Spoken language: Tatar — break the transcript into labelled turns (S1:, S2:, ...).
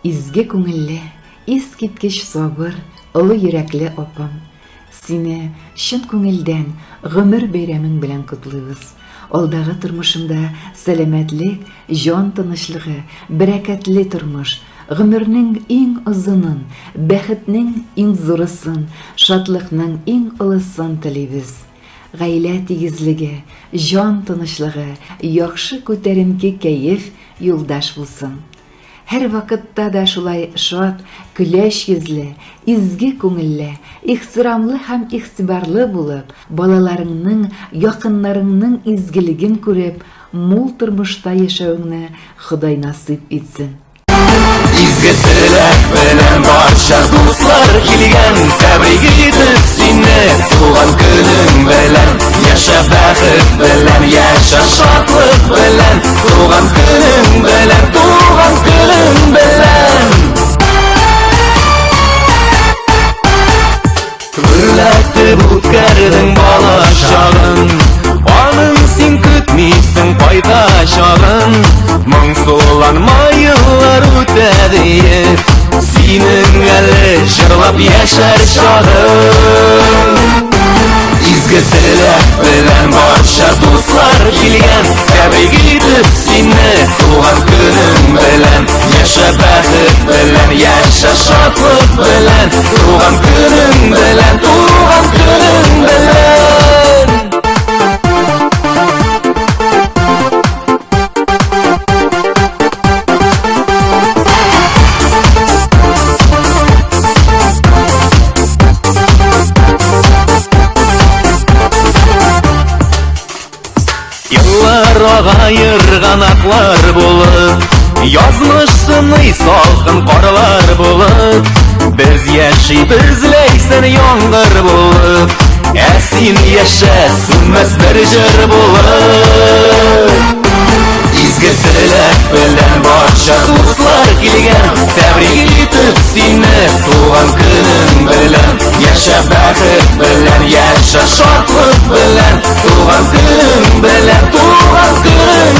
S1: Изге күңелле, искиткеч сабыр, олы йөрәкле апам. Сине чын күңелдән гомер бәйрәмең белән котлыйбыз. Алдагы тормышында сәламәтлек, җан тынычлыгы, бәрәкәтле тормыш, гомернең иң озынын, бәхетнең иң зурысын, шатлыкның иң олысын телибез. Гаилә тигезлеге, җан тынычлыгы, яхшы күтәренке кәеф юлдаш булсын. Һәр вакытта да шулай шат, көләч йөзле, изге күңелле, ихтирамлы һәм игътибарлы булып, балаларыңның, якыннарыңның изгелеген күреп, мул тормышта яшәүеңне Ходай насыйп итсен.
S2: Изге теләк белән барча дуслар килгән, тәбрик итеп сине туган көнең белән. Яшә бәхет белән, яшә шатлык белән, туган көнең белән, туган көнең белән. Гөрләтеп үткәрдең бала чагын, аның син көтмисең кайтачагын. Моңсуланма еллар үтәде, синең әле җырлап яшәр чагың. Изге теләк белән барча дуслар килгән, тәбрик итеп сине туган көнең белән. Яшә бәхет белән, яшә шатлык белән, туган көнең белән, туган көнең белән. Агайырган аклар булып, язмыш сыный салкын карлар булып. Без яшибез ләйсән яңгыр булып, ә син яшә сүнмәс бер җыр булып. Изге теләк белән барча дуслар килгән, тәбрик итеп сине туган көнең белән. Яшә бәхет белән, яшә шатлык белән, туган көнең белән, туган көнең